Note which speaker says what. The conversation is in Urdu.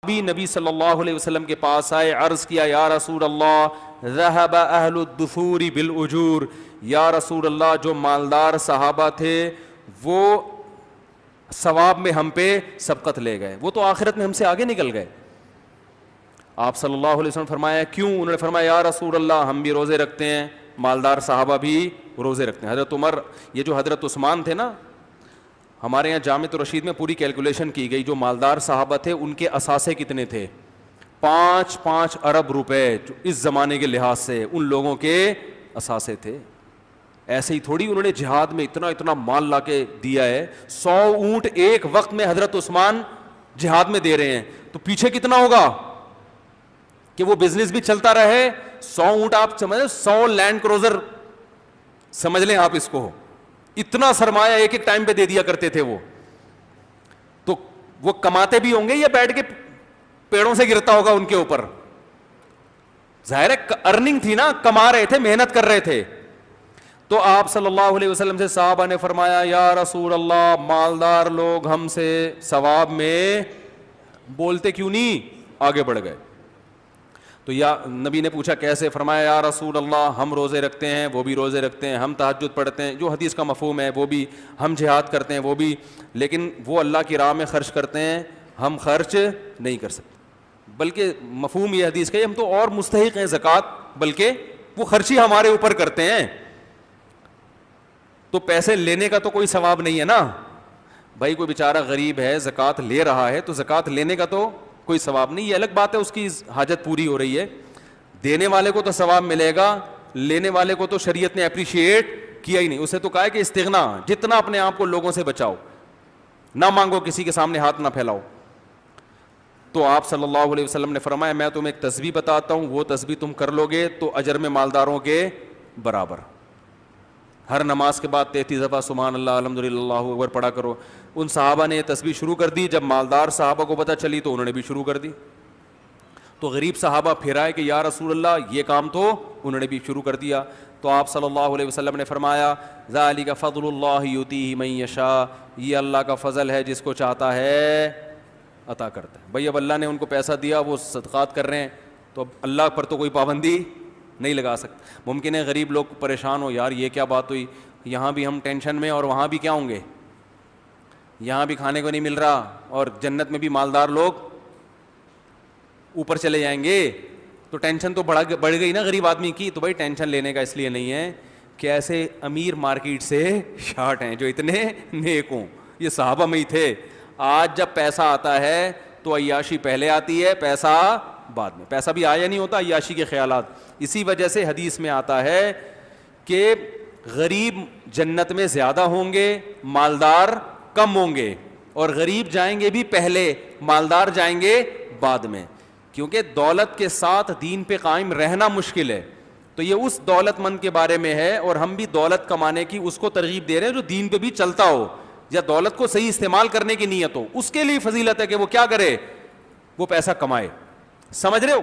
Speaker 1: بھی نبی صلی اللہ علیہ وسلم کے پاس آئے, عرض کیا یا رسول اللہ ذہب اہل الدثور بالاجور, یا رسول اللہ جو مالدار صحابہ تھے وہ ثواب میں ہم پہ سبقت لے گئے, وہ تو آخرت میں ہم سے آگے نکل گئے. آپ صلی اللہ علیہ وسلم فرمایا کیوں؟ انہوں نے فرمایا یا رسول اللہ ہم بھی روزے رکھتے ہیں, مالدار صحابہ بھی روزے رکھتے ہیں. حضرت عمر, یہ جو حضرت عثمان تھے نا, ہمارے یہاں جامع رشید میں پوری کیلکولیشن کی گئی, جو مالدار صحابہ تھے ان کے اثاثے کتنے تھے, 5 ارب روپے, جو اس زمانے کے لحاظ سے ان لوگوں کے اثاثے تھے. ایسے ہی تھوڑی انہوں نے جہاد میں اتنا مال لا کے دیا ہے. 100 اونٹ ایک وقت میں حضرت عثمان جہاد میں دے رہے ہیں, تو پیچھے کتنا ہوگا کہ وہ بزنس بھی چلتا رہے. 100 اونٹ آپ سمجھ, 100 لینڈ کروزر سمجھ لیں آپ اس کو, اتنا سرمایہ ایک ایک ٹائم پہ دے دیا کرتے تھے وہ. تو وہ کماتے بھی ہوں گے یا بیٹھ کے پیڑوں سے گرتا ہوگا ان کے اوپر؟ ظاہر ہے ارننگ تھی نا, کما رہے تھے, محنت کر رہے تھے. تو آپ صلی اللہ علیہ وسلم سے صحابہ نے فرمایا یا رسول اللہ مالدار لوگ ہم سے ثواب میں بولتے کیوں نہیں, آگے بڑھ گئے. تو یا نبی نے پوچھا کیسے؟ فرمایا یا رسول اللہ ہم روزے رکھتے ہیں وہ بھی روزے رکھتے ہیں, ہم تہجد پڑھتے ہیں, جو حدیث کا مفہوم ہے وہ بھی, ہم جہاد کرتے ہیں وہ بھی, لیکن وہ اللہ کی راہ میں خرچ کرتے ہیں, ہم خرچ نہیں کر سکتے. بلکہ مفہوم یہ حدیث کا ہم تو اور مستحق ہیں زکوٰۃ, بلکہ وہ خرچ ہی ہمارے اوپر کرتے ہیں. تو پیسے لینے کا تو کوئی ثواب نہیں ہے نا بھائی, کوئی بیچارہ غریب ہے زکوٰۃ لے رہا ہے تو زکوٰۃ لینے کا تو کوئی ثواب نہیں. یہ الگ بات ہے اس کی حاجت پوری ہو رہی ہے, دینے والے کو تو ثواب ملے گا, لینے والے کو تو شریعت نے اپریشیٹ کیا ہی نہیں. اسے تو کہا ہے کہ استغنا, جتنا اپنے آپ کو لوگوں سے بچاؤ, نہ مانگو, کسی کے سامنے ہاتھ نہ پھیلاؤ. تو آپ صلی اللہ علیہ وسلم نے فرمایا میں تمہیں ایک تسبیح بتاتا ہوں, وہ تسبیح تم کر لو گے تو اجر میں مالداروں کے برابر. ہر نماز کے بعد 33 دفعہ سبحان اللہ الحمدللہ اللہ اکبر پڑھا کرو. ان صحابہ نے یہ تسبیح شروع کر دی, جب مالدار صحابہ کو پتہ چلی تو انہوں نے بھی شروع کر دی. تو غریب صحابہ پھر آئے کہ یا رسول اللہ یہ کام, تو انہوں نے بھی شروع کر دیا. تو آپ صلی اللہ علیہ وسلم نے فرمایا ذالک فضل اللہ یؤتیہ من یشاء, یہ اللہ کا فضل ہے جس کو چاہتا ہے عطا کرتا ہے. بھائی اب اللہ نے ان کو پیسہ دیا, وہ صدقات کر رہے ہیں, تو اب اللہ پر تو کوئی پابندی نہیں لگا سکتا. ممکن ہے غریب لوگ پریشان ہو, یار یہ کیا بات ہوئی, یہاں بھی ہم ٹینشن میں اور وہاں بھی کیا ہوں گے, یہاں بھی کھانے کو نہیں مل رہا اور جنت میں بھی مالدار لوگ اوپر چلے جائیں گے, تو ٹینشن تو بڑھ گئی نا غریب آدمی کی. تو بھائی ٹینشن لینے کا اس لیے نہیں ہے کہ ایسے امیر مارکیٹ سے شارٹ ہیں جو اتنے نیک ہوں, یہ صحابہ میں ہی تھے. آج جب پیسہ آتا ہے تو عیاشی پہلے آتی ہے, پیسہ بعد میں. پیسہ بھی آیا نہیں ہوتا, عیاشی کے خیالات. اسی وجہ سے حدیث میں آتا ہے کہ غریب جنت میں زیادہ ہوں گے, مالدار کم ہوں گے, اور غریب جائیں گے بھی پہلے, مالدار جائیں گے بعد میں. کیونکہ دولت کے ساتھ دین پہ قائم رہنا مشکل ہے. تو یہ اس دولت مند کے بارے میں ہے, اور ہم بھی دولت کمانے کی اس کو ترغیب دے رہے ہیں جو دین پہ بھی چلتا ہو, یا دولت کو صحیح استعمال کرنے کی نیت ہو. اس کے لیے فضیلت ہے کہ وہ کیا کرے, وہ پیسہ کمائے. سمجھ رہے ہو؟